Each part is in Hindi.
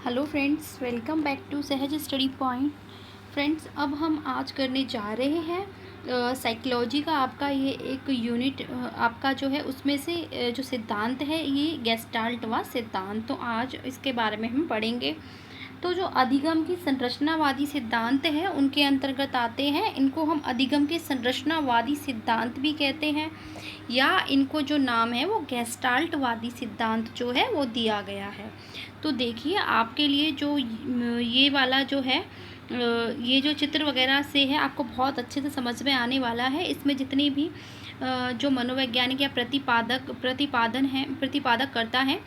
Hello friends, welcome back to Sahaj study point. Friends, अब हम आज करने जा रहे हैं साइकोलॉजी का आपका ये एक यूनिट आपका जो है उसमें से जो सिद्धांत है ये गेस्टाल्टवाद सिद्धांत। तो आज इसके बारे में हम पढ़ेंगे। तो जो अधिगम की संरचनावादी सिद्धांत है उनके अंतर्गत आते हैं। इनको हम अधिगम के संरचनावादी सिद्धांत भी कहते हैं, या इनको जो नाम है वो गेस्टाल्टवादी सिद्धांत जो है वो दिया गया है। तो देखिए, आपके लिए जो ये वाला जो है ये जो चित्र वगैरह से है आपको बहुत अच्छे से समझ में आने वाला है। इसमें जितनी भी जो मनोवैज्ञानिक या प्रतिपादक करता है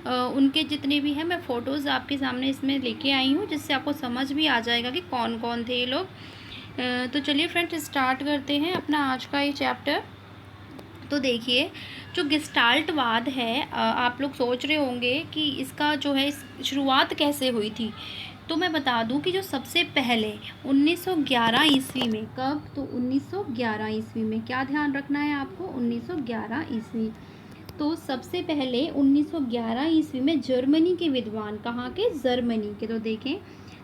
उनके जितने भी हैं मैं फ़ोटोज़ आपके सामने इसमें लेके आई हूँ, जिससे आपको समझ भी आ जाएगा कि कौन कौन थे ये लोग। तो चलिए फ्रेंड्स, स्टार्ट करते हैं अपना आज का ये चैप्टर। तो देखिए, जो गेस्टाल्टवाद है आप लोग सोच रहे होंगे कि इसका जो है शुरुआत कैसे हुई थी। तो मैं बता दूं कि जो सबसे पहले 1911 ईस्वी में, कब, तो 1911 ईस्वी में, क्या ध्यान रखना है आपको, 1911 ईस्वी। तो सबसे पहले 1911 ईस्वी में जर्मनी के विद्वान, कहाँ के, जर्मनी के, तो देखें,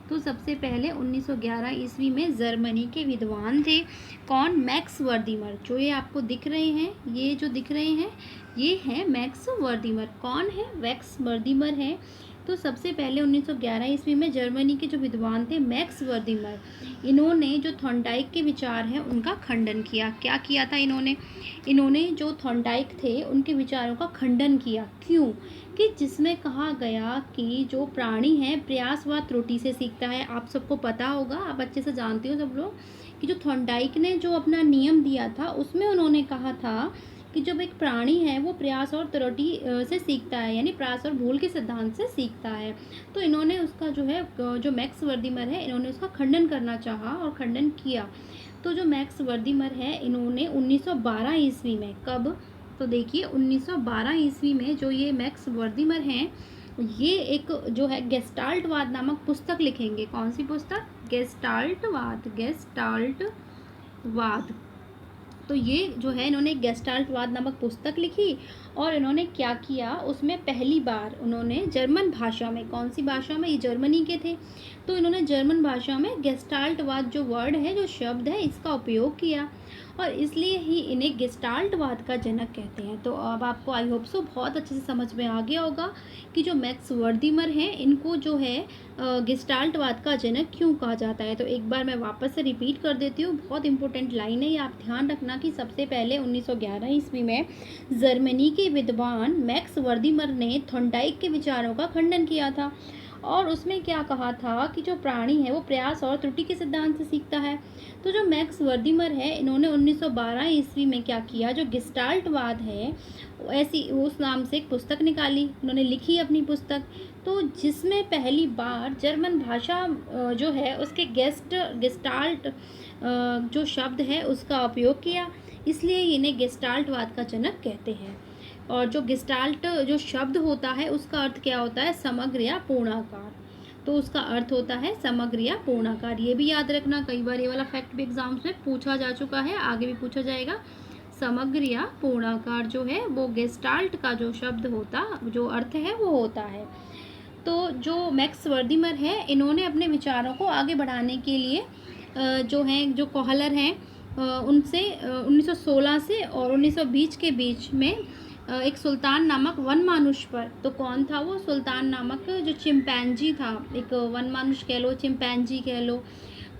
तो सबसे पहले 1911 ईस्वी में जर्मनी के विद्वान थे। कौन, मैक्स वर्दीमर। जो ये आपको दिख रहे हैं, ये जो दिख रहे हैं ये हैं मैक्स वर्दीमर। कौन है, मैक्स वर्दीमर है। तो सबसे पहले 1911 ईस्वी में जर्मनी के जो विद्वान थे मैक्स वर्दीमर, इन्होंने जो थॉर्नडाइक के विचार हैं उनका खंडन किया। क्या किया था इन्होंने जो थॉर्नडाइक थे उनके विचारों का खंडन किया। क्यों, कि जिसमें कहा गया कि जो प्राणी है प्रयास व त्रुटि से सीखता है। आप सबको पता होगा, आप अच्छे से जानते हो सब लोग, कि जो थॉर्नडाइक ने जो अपना नियम दिया था उसमें उन्होंने कहा था कि जब एक प्राणी है वो प्रयास और त्रुटि से सीखता है, यानी प्रयास और भूल के सिद्धांत से सीखता है। तो इन्होंने उसका जो है, जो मैक्स वर्दीमर है, इन्होंने उसका खंडन करना चाहा और खंडन किया। तो जो मैक्स वर्दीमर है इन्होंने 1912 ईस्वी में, कब, तो देखिए 1912 ईस्वी में जो ये मैक्स वर्दीमर हैं ये एक जो है गेस्टाल्टवाद नामक पुस्तक लिखेंगे। कौन सी पुस्तक, गेस्टाल्टवाद। तो ये जो है इन्होंने गेस्टाल्टवाद नामक पुस्तक लिखी, और इन्होंने क्या किया, उसमें पहली बार उन्होंने जर्मन भाषा में, कौन सी भाषा में, ये जर्मनी के थे, तो इन्होंने जर्मन भाषा में गेस्टाल्टवाद जो वर्ड है, जो शब्द है, इसका उपयोग किया, और इसलिए ही इन्हें गेस्टाल्टवाद का जनक कहते हैं। तो अब आपको आई होप सो बहुत अच्छे से समझ में आ गया होगा कि जो मैक्स वर्दीमर हैं इनको जो है गेस्टाल्टवाद का जनक क्यों कहा जाता है। तो एक बार मैं वापस से रिपीट कर देती हूँ, बहुत इंपॉर्टेंट लाइन है ये, आप ध्यान रखना कि सबसे पहले 1911 ईस्वी में जर्मनी के विद्वान मैक्स वर्दीमर ने थॉर्नडाइक के विचारों का खंडन किया था, और उसमें क्या कहा था कि जो प्राणी है वो प्रयास और त्रुटि के सिद्धांत से सीखता है। तो जो मैक्स वर्दीमर है इन्होंने 1912 ईस्वी में क्या किया, जो गेस्टाल्टवाद है ऐसी उस नाम से एक पुस्तक निकाली, उन्होंने लिखी अपनी पुस्तक, तो जिसमें पहली बार जर्मन भाषा जो है उसके गेस्टाल्ट जो शब्द है उसका उपयोग किया, इसलिए इन्हें गेस्टाल्टवाद का जनक कहते हैं। और जो गेस्टाल्ट जो शब्द होता है उसका अर्थ क्या होता है, समग्र या पूर्णाकार। तो उसका अर्थ होता है समग्र या पूर्णाकार। ये भी याद रखना, कई बार ये वाला फैक्ट भी एग्जाम्स में पूछा जा चुका है, आगे भी पूछा जाएगा। समग्र या पूर्णाकार जो है वो गेस्टाल्ट का जो शब्द होता, जो अर्थ है वो होता है। तो जो मैक्स वर्दीमर है इन्होंने अपने विचारों को आगे बढ़ाने के लिए जो हैं, जो कोहलर हैं, उनसे 1916 से और 1920 के बीच में एक सुल्तान नामक वन मानुष पर, तो कौन था वो, सुल्तान नामक जो चिंपैंजी था, एक वन मानुष कह लो, चिंपैंजी कह लो,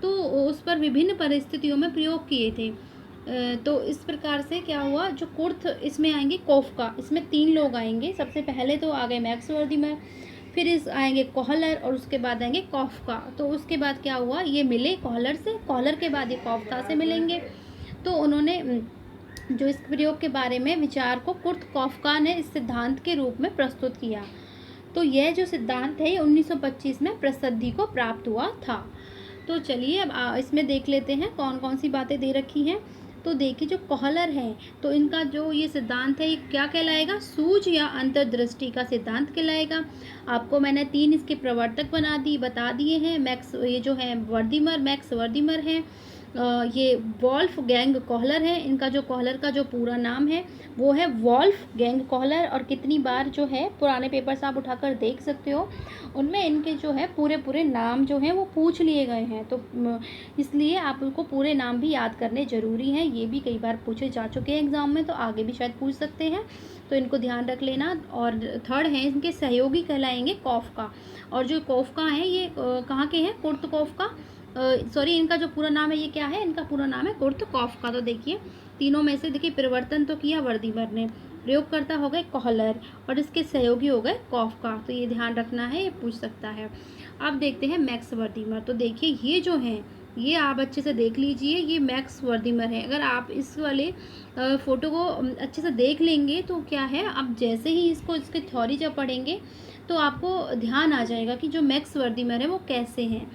तो उस पर विभिन्न परिस्थितियों में प्रयोग किए थे। तो इस प्रकार से क्या हुआ, जो कुर्थ इसमें आएंगे, कोफका, इसमें 3 लोग आएंगे। सबसे पहले तो आ गए मैक्स वर्दीमर, फिर इस आएंगे कोहलर, और उसके बाद आएंगे कॉफका। तो उसके बाद क्या हुआ, ये मिले कोहलर से, कोहलर के बाद ये कॉफका से मिलेंगे। तो उन्होंने जो इस प्रयोग के बारे में विचार को कुर्थ कॉफका ने इस सिद्धांत के रूप में प्रस्तुत किया। तो यह जो सिद्धांत है 1925 में प्रसिद्धि को प्राप्त हुआ था। तो चलिए अब इसमें देख लेते हैं कौन कौन सी बातें दे रखी हैं। तो देखिए, जो कोहलर हैं तो इनका जो ये सिद्धांत है ये क्या कहलाएगा, सूझ या अंतर्दृष्टि का सिद्धांत कहलाएगा। आपको मैंने 3 इसके प्रवर्तक बता दिए हैं। मैक्स, ये जो है वर्दीमर, मैक्स वर्दीमर हैं, ये वॉल्फ गैंग कोहलर है। इनका जो कोहलर का जो पूरा नाम है वो है वॉल्फ गैंग कोहलर। और कितनी बार जो है पुराने पेपर्स आप उठाकर देख सकते हो, उनमें इनके जो है पूरे पूरे नाम जो हैं वो पूछ लिए गए हैं। तो इसलिए आप उनको पूरे नाम भी याद करने ज़रूरी हैं। ये भी कई बार पूछे जा चुके हैं एग्ज़ाम में, तो आगे भी शायद पूछ सकते हैं, तो इनको ध्यान रख लेना। और थर्ड है इनके सहयोगी कहलाएंगे कॉफका। और जो कॉफका है ये कहाँ के हैं? कुर्त कॉफका, सॉरी इनका जो पूरा नाम है ये क्या है? इनका पूरा नाम है कुर्त कॉफका। तो देखिए तीनों में से देखिए परिवर्तन तो किया वर्दीमर ने, प्रयोगकर्ता हो गए कोहलर और इसके सहयोगी हो गए कॉफका। तो ये ध्यान रखना है, ये पूछ सकता है। अब देखते हैं मैक्स वर्दीमर। तो देखिए ये जो हैं ये आप अच्छे से देख लीजिए, ये मैक्स वर्दीमर है। अगर आप इस वाले फ़ोटो को अच्छे से देख लेंगे तो क्या है, आप जैसे ही इसको इसके थ्योरी जब पढ़ेंगे तो आपको ध्यान आ जाएगा कि जो मैक्स वर्दीमर है वो कैसे हैं,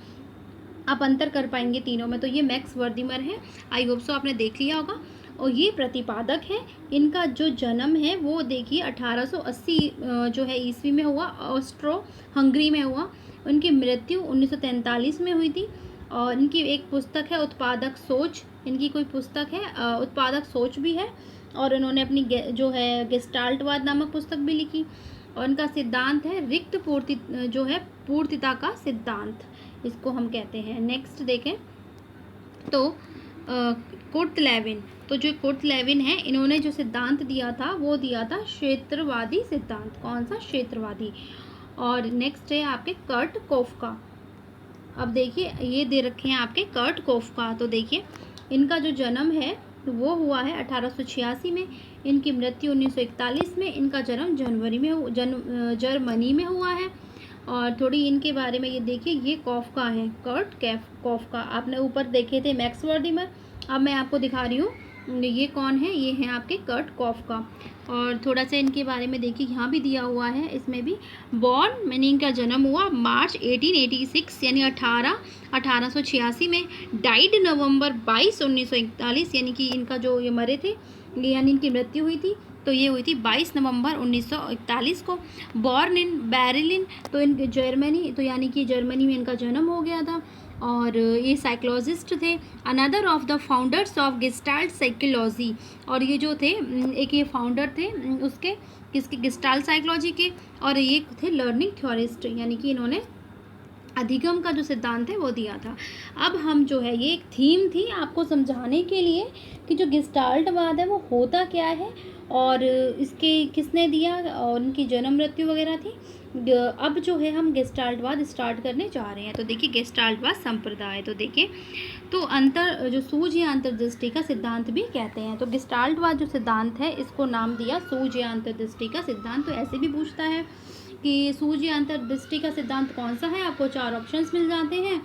आप अंतर कर पाएंगे तीनों में। तो ये मैक्स वर्दीमर है, आई होप सो आपने देख लिया होगा। और ये प्रतिपादक है। इनका जो जन्म है वो देखिए 1880 जो है ईस्वी में हुआ, ऑस्ट्रो हंगरी में हुआ। उनकी मृत्यु 1943 में हुई थी। और इनकी एक पुस्तक है उत्पादक सोच, इनकी कोई पुस्तक है उत्पादक सोच भी है। और इन्होंने अपनी जो है गेस्टाल्टवाद नामक पुस्तक भी लिखी। और इनका सिद्धांत है रिक्त पूर्ति जो है पूर्तिता का सिद्धांत, इसको हम कहते हैं। नेक्स्ट देखें तो कुर्ट लेविन। तो जो कुर्ट लेविन है इन्होंने जो सिद्धांत दिया था वो दिया था क्षेत्रवादी सिद्धांत। कौन सा? क्षेत्रवादी। और नेक्स्ट है आपके कर्ट कोफका। अब देखिए ये दे रखे हैं आपके कर्ट कोफका। तो देखिए इनका जो जन्म है वो हुआ है 1886 में, इनकी मृत्यु 1941 में। इनका जन्म जर्मनी में हुआ है। और थोड़ी इनके बारे में ये देखिए, ये कॉफका है, कर्ट कॉफका। आपने ऊपर देखे थे मैक्स वर्दीमर, अब मैं आपको दिखा रही हूँ ये कौन है, ये हैं आपके कर्ट कॉफका। और थोड़ा सा इनके बारे में देखिए, यहाँ भी दिया हुआ है, इसमें भी बॉर्न यानी इनका जन्म हुआ मार्च 1886 यानी 1886 में। डाइड नवंबर 22 1941 यानी कि इनका जो ये मरे थे यानी इनकी मृत्यु हुई थी तो ये हुई थी 22 नवंबर 1941 को। बॉर्न इन बेर्लिन, तो इन जर्मनी, तो यानी कि जर्मनी में इनका जन्म हो गया था। और ये साइकोलॉजिस्ट थे, another of the founders of gestalt psychology. और ये जो थे एक ये फाउंडर थे उसके किसके? गेस्टाल्ट साइकोलॉजी के। और ये थे लर्निंग थ्योरिस्ट, यानी कि इन्होंने अधिगम का जो सिद्धांत है वो दिया था। अब हम जो है ये एक थीम थी आपको समझाने के लिए कि जो गेस्टाल्टवाद है वो होता क्या है और इसके किसने दिया और उनकी जन्म मृत्यु वगैरह थी। अब जो है हम गेस्टाल्टवाद स्टार्ट करने जा रहे हैं। तो देखिए गेस्टाल्टवाद संप्रदाय, तो देखिए तो अंतर जो सूझ या अंतर्दृष्टि का सिद्धांत भी कहते हैं। तो गेस्टाल्टवाद जो सिद्धांत है इसको नाम दिया सूझ या अंतर्दृष्टि का सिद्धांत। तो ऐसे भी पूछता है कि सूझ या अंतर्दृष्टि का सिद्धांत कौन सा है, आपको 4 ऑप्शंस मिल जाते हैं।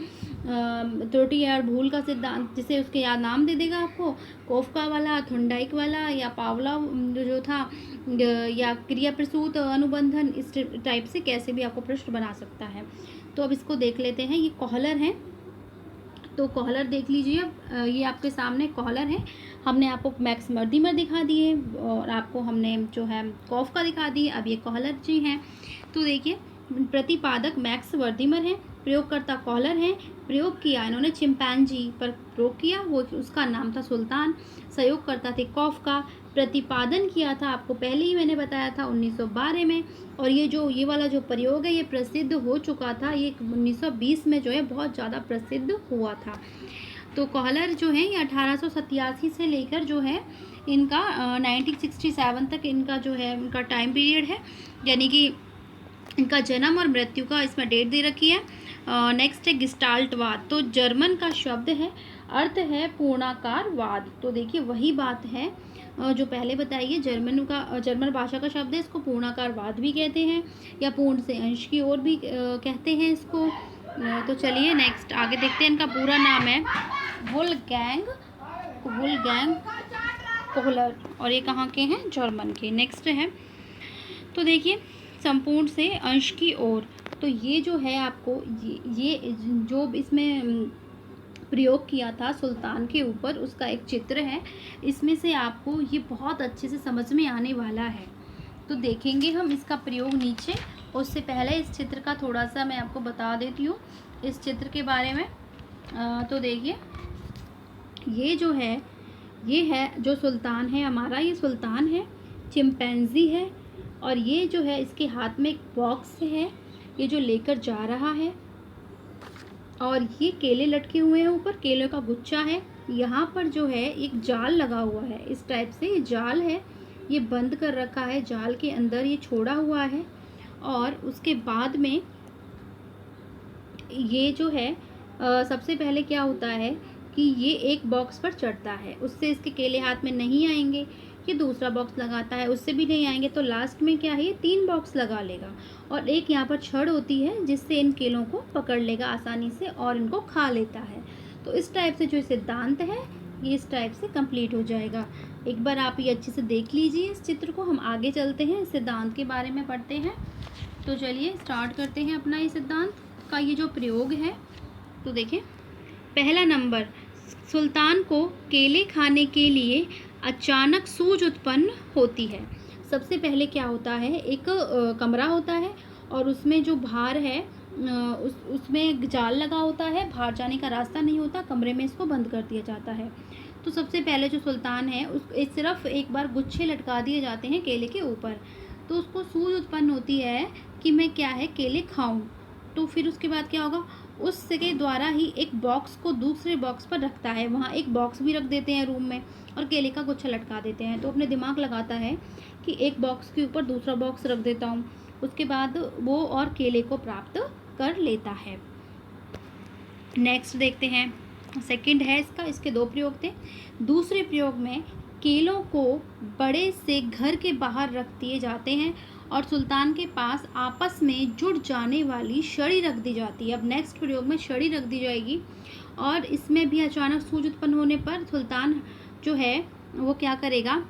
त्रुटि या भूल का सिद्धांत, जिसे उसके याद नाम दे देगा आपको, कोफका वाला, थोंडाइक वाला, या पावलोव जो था, या क्रिया प्रसूत अनुबंधन। इस टाइप से कैसे भी आपको प्रश्न बना सकता है। तो अब इसको देख लेते हैं। ये कोहलर हैं, तो कोहलर देख लीजिए। ये आपके सामने कोहलर है। हमने आपको मैक्स वर्दीमर दिखा दिए और आपको हमने जो है कॉफका दिखा दिए। अब ये कोहलर जी हैं। तो देखिए प्रतिपादक मैक्स वर्दीमर हैं, प्रयोगकर्ता कोहलर हैं। प्रयोग किया इन्होंने चिंपैंजी पर प्रयोग किया, वो उसका नाम था सुल्तान। सहयोगकर्ता थे कॉफका। प्रतिपादन किया था आपको पहले ही मैंने बताया था 1912 में। और ये वाला जो प्रयोग है ये प्रसिद्ध हो चुका था, ये 1920 में जो है बहुत ज़्यादा प्रसिद्ध हुआ था। तो कोहलर जो है ये 1887 से लेकर जो है इनका 1967 तक इनका जो है इनका टाइम पीरियड है, यानी कि इनका जन्म और मृत्यु का इसमें डेट दे रखी है। नेक्स्ट है गेस्टाल्टवाद। तो जर्मन का शब्द है, अर्थ है पूर्णाकारवाद। तो देखिए वही बात है जो पहले बताइए, जर्मन भाषा का शब्द है, इसको पूर्णाकारवाद भी कहते हैं या पूर्ण से अंश की ओर भी कहते हैं इसको। तो चलिए नेक्स्ट आगे देखते हैं। इनका पूरा नाम है वुल्फगैंग कोहलर और ये कहाँ के हैं? जर्मन के। नेक्स्ट है तो देखिए संपूर्ण से अंश की ओर। तो ये जो है आपको ये जो इसमें प्रयोग किया था सुल्तान के ऊपर, उसका एक चित्र है। इसमें से आपको ये बहुत अच्छे से समझ में आने वाला है। तो देखेंगे हम इसका प्रयोग नीचे। उससे पहले इस चित्र का थोड़ा सा मैं आपको बता देती हूँ इस चित्र के बारे में। तो देखिए ये जो है, ये है जो सुल्तान है हमारा, ये सुल्तान है, चिंपैंजी है, और ये जो है इसके हाथ में एक बॉक्स है, ये जो लेकर जा रहा है, और ये केले लटके हुए हैं, ऊपर केले का गुच्छा है। यहाँ पर जो है एक जाल लगा हुआ है, इस टाइप से ये जाल है, ये बंद कर रखा है, जाल के अंदर ये छोड़ा हुआ है। और उसके बाद में ये जो है सबसे पहले क्या होता है कि ये एक बॉक्स पर चढ़ता है, उससे इसके केले हाथ में नहीं आएंगे। ये दूसरा बॉक्स लगाता है, उससे भी नहीं आएंगे, तो लास्ट में क्या है, ये 3 बॉक्स लगा लेगा। और एक यहाँ पर छड़ होती है जिससे इन केलों को पकड़ लेगा आसानी से और इनको खा लेता है। तो इस टाइप से जो सिद्धांत है ये इस टाइप से कंप्लीट हो जाएगा। एक बार आप ये अच्छे से देख लीजिए इस चित्र को। हम आगे चलते हैं, इस सिद्धांत के बारे में पढ़ते हैं। तो चलिए स्टार्ट करते हैं अपना ये सिद्धांत का ये जो प्रयोग है। तो देखिए, पहला नंबर, सुल्तान को केले खाने के लिए अचानक सूझ उत्पन्न होती है। सबसे पहले क्या होता है, एक कमरा होता है और उसमें जो बाहर है उसमें जाल लगा होता है, बाहर जाने का रास्ता नहीं होता, कमरे में इसको बंद कर दिया जाता है। तो सबसे पहले जो सुल्तान है सिर्फ एक बार गुच्छे लटका दिए जाते हैं केले के ऊपर, तो उसको सूझ उत्पन्न होती है कि मैं क्या है केले खाऊं। तो फिर उसके बाद क्या होगा, उसके द्वारा ही एक बॉक्स को दूसरे बॉक्स पर रखता है, वहाँ एक बॉक्स भी रख देते हैं रूम में और केले का गुच्छा लटका देते हैं। तो अपने दिमाग लगाता है कि एक बॉक्स के ऊपर दूसरा बॉक्स रख देता हूँ, उसके बाद वो और केले को प्राप्त कर लेता है। नेक्स्ट देखते हैं, सेकंड है इसका, इसके 2 प्रयोग थे। दूसरे प्रयोग में केलों को बड़े से घर के बाहर रख दिए जाते हैं और सुल्तान के पास आपस में जुड़ जाने वाली छड़ी रख दी जाती है। अब नेक्स्ट प्रयोग में छड़ी रख दी जाएगी और इसमें भी अचानक सूझ उत्पन्न होने पर सुल्तान जो है वो क्या करेगा,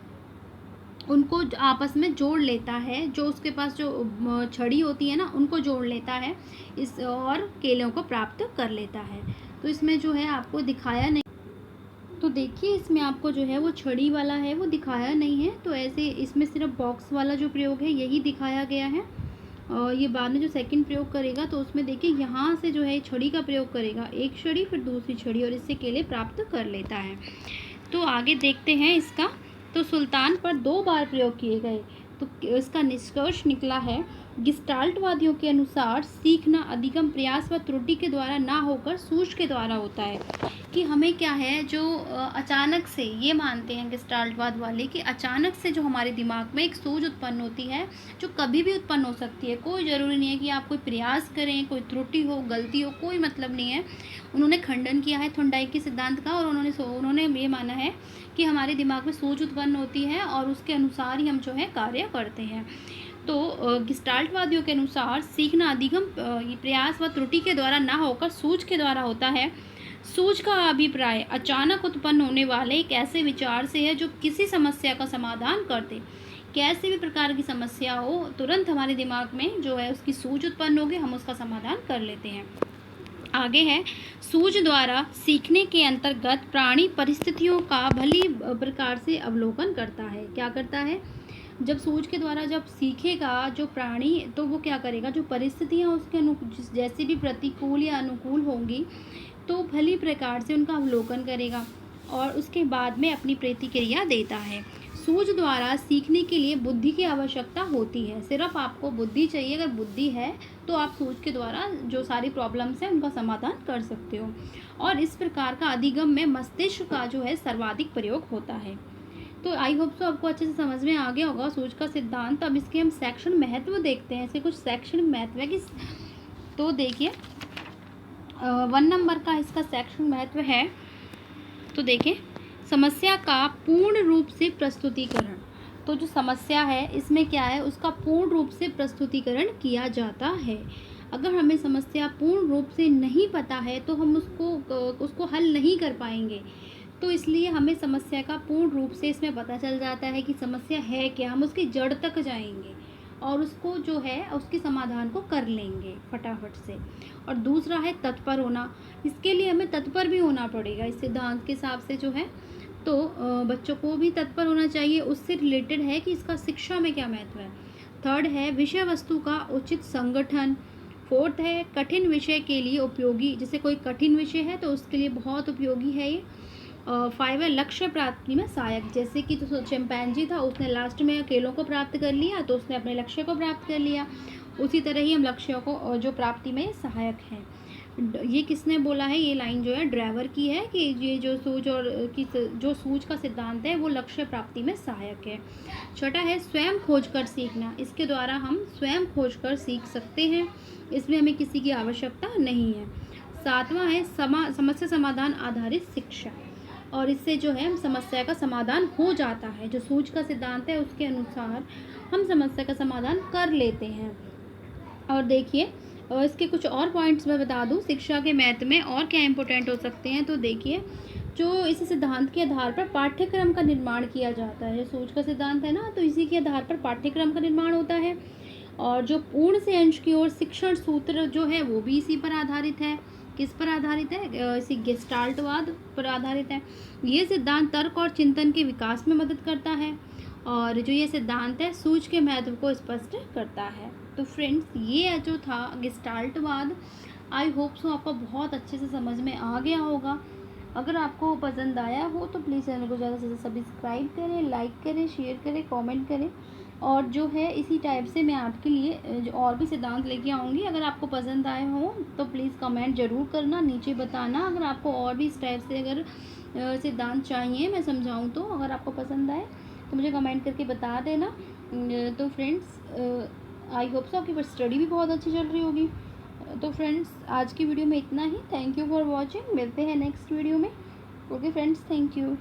उनको आपस में जोड़ लेता है, जो उसके पास जो छड़ी होती है ना उनको जोड़ लेता है इस और केलों को प्राप्त कर लेता है। तो इसमें जो है आपको दिखाया नहीं, तो देखिए इसमें आपको जो है वो छड़ी वाला है वो दिखाया नहीं है, तो ऐसे इसमें सिर्फ बॉक्स वाला जो प्रयोग है यही दिखाया गया है। और ये बाद में जो सेकंड प्रयोग करेगा तो उसमें देखिए यहाँ से जो है छड़ी का प्रयोग करेगा, एक छड़ी फिर दूसरी छड़ी, और इससे केले प्राप्त कर लेता है। तो आगे देखते हैं इसका। तो सुल्तान पर 2 बार प्रयोग किए गए, तो इसका निष्कर्ष निकला है, गेस्टाल्टवादियों के अनुसार सीखना अधिगम प्रयास व त्रुटि के द्वारा ना होकर सूझ के द्वारा होता है। कि हमें क्या है, जो अचानक से, ये मानते हैं गेस्टाल्टवाद वाले कि अचानक से जो हमारे दिमाग में एक सूझ उत्पन्न होती है जो कभी भी उत्पन्न हो सकती है, कोई ज़रूरी नहीं है कि आप कोई प्रयास करें, कोई त्रुटि हो, गलती हो, कोई मतलब नहीं है। उन्होंने खंडन किया है थॉर्नडाइक के सिद्धांत का और उन्होंने ये माना है कि हमारे दिमाग में सूझ उत्पन्न होती है और उसके अनुसार ही हम जो है कार्य करते हैं। तो गेस्टाल्टवादियों के अनुसार सीखना अधिगम प्रयास व त्रुटि के द्वारा ना होकर सूझ के द्वारा होता है। सूझ का अभिप्राय अचानक उत्पन्न होने वाले एक ऐसे विचार से है जो किसी समस्या का समाधान कर दे। कैसे भी प्रकार की समस्या हो, तुरंत हमारे दिमाग में जो है उसकी सूझ उत्पन्न होगी, हम उसका समाधान कर लेते हैं। आगे है, सूझ द्वारा सीखने के अंतर्गत प्राणी परिस्थितियों का भली प्रकार से अवलोकन करता है। क्या करता है, जब सूझ के द्वारा जब सीखेगा जो प्राणी, तो वो क्या करेगा, जो परिस्थितियाँ उसके जैसी भी प्रतिकूल या अनुकूल होंगी तो भली प्रकार से उनका अवलोकन करेगा और उसके बाद में अपनी प्रतिक्रिया देता है। सूझ द्वारा सीखने के लिए बुद्धि की आवश्यकता होती है, सिर्फ आपको बुद्धि चाहिए। अगर बुद्धि है तो आप सूझ के द्वारा जो सारी प्रॉब्लम्स हैं उनका समाधान कर सकते हो। और इस प्रकार का अधिगम में मस्तिष्क का जो है सर्वाधिक प्रयोग होता है। तो आई होप सो आपको अच्छे से समझ में आ गया होगा सूझ का सिद्धांत। अब इसके हम सेक्शन महत्व देखते हैं, इसके कुछ सेक्शन महत्व है कि, तो देखिए 1 नंबर का इसका सेक्शन महत्व है। तो देखिए, समस्या का पूर्ण रूप से प्रस्तुतिकरण। तो जो समस्या है इसमें क्या है, उसका पूर्ण रूप से प्रस्तुतिकरण किया जाता है। अगर हमें समस्या पूर्ण रूप से नहीं पता है तो हम उसको हल नहीं कर पाएंगे। तो इसलिए हमें समस्या का पूर्ण रूप से इसमें पता चल जाता है कि समस्या है क्या, हम उसकी जड़ तक जाएंगे और उसको जो है उसके समाधान को कर लेंगे फटाफट से। और दूसरा है तत्पर होना, इसके लिए हमें तत्पर भी होना पड़ेगा इस सिद्धांत के हिसाब से जो है। तो बच्चों को भी तत्पर होना चाहिए, उससे रिलेटेड है कि इसका शिक्षा में क्या महत्व है। थर्ड है विषय वस्तु का उचित संगठन। फोर्थ है कठिन विषय के लिए उपयोगी, जैसे कोई कठिन विषय है तो उसके लिए बहुत उपयोगी है ये। फाइव है लक्ष्य प्राप्ति में सहायक। जैसे कि तो चिंपैंजी था, उसने लास्ट में केलों को प्राप्त कर लिया तो उसने अपने लक्ष्य को प्राप्त कर लिया। उसी तरह ही हम लक्ष्यों को जो प्राप्ति में सहायक हैं। ये किसने बोला है? ये लाइन जो है ड्राइवर की है कि ये जो सूझ और जो सूझ का सिद्धांत है वो लक्ष्य प्राप्ति में सहायक है। छठा है स्वयं खोजकर सीखना। इसके द्वारा हम स्वयं खोजकर सीख सकते हैं, इसमें हमें किसी की आवश्यकता नहीं है। सातवां है समस्या समाधान आधारित शिक्षा, और इससे जो है समस्या का समाधान हो जाता है। जो सूझ का सिद्धांत है उसके अनुसार हम समस्या का समाधान कर लेते हैं। और देखिए इसके कुछ और पॉइंट्स मैं बता दूं शिक्षा के महत्व में और क्या इम्पोर्टेंट हो सकते हैं। तो देखिए जो इस सिद्धांत के आधार पर पाठ्यक्रम का निर्माण किया जाता है। सूझ का सिद्धांत है ना, तो इसी के आधार पर पाठ्यक्रम का निर्माण होता है। और जो पूर्ण से अंश की ओर शिक्षण सूत्र जो है वो भी इसी पर आधारित है। किस पर आधारित है? इसी गेस्टाल्टवाद पर आधारित है। ये सिद्धांत तर्क और चिंतन के विकास में मदद करता है, और जो ये सिद्धांत है सूझ के महत्व को स्पष्ट करता है। तो फ्रेंड्स ये जो था गेस्टाल्टवाद, आई होप सो आपको बहुत अच्छे से समझ में आ गया होगा। अगर आपको पसंद आया हो तो प्लीज़ चैनल को ज़्यादा से सब्सक्राइब करें, लाइक करें, शेयर करें, कमेंट करें। और जो है इसी टाइप से मैं आपके लिए जो और भी सिद्धांत लेके आऊँगी। अगर आपको पसंद आए हो तो प्लीज़ कमेंट ज़रूर करना, नीचे बताना। अगर आपको और भी इस टाइप से अगर सिद्धांत चाहिए मैं समझाऊँ तो, अगर आपको पसंद आए तो मुझे कमेंट करके बता देना। तो फ्रेंड्स आई होप सो आपकी स्टडी भी बहुत अच्छी चल रही होगी। तो फ्रेंड्स आज की वीडियो में इतना ही। Thank you for watching. मिलते हैं नेक्स्ट वीडियो में। Okay friends, thank you.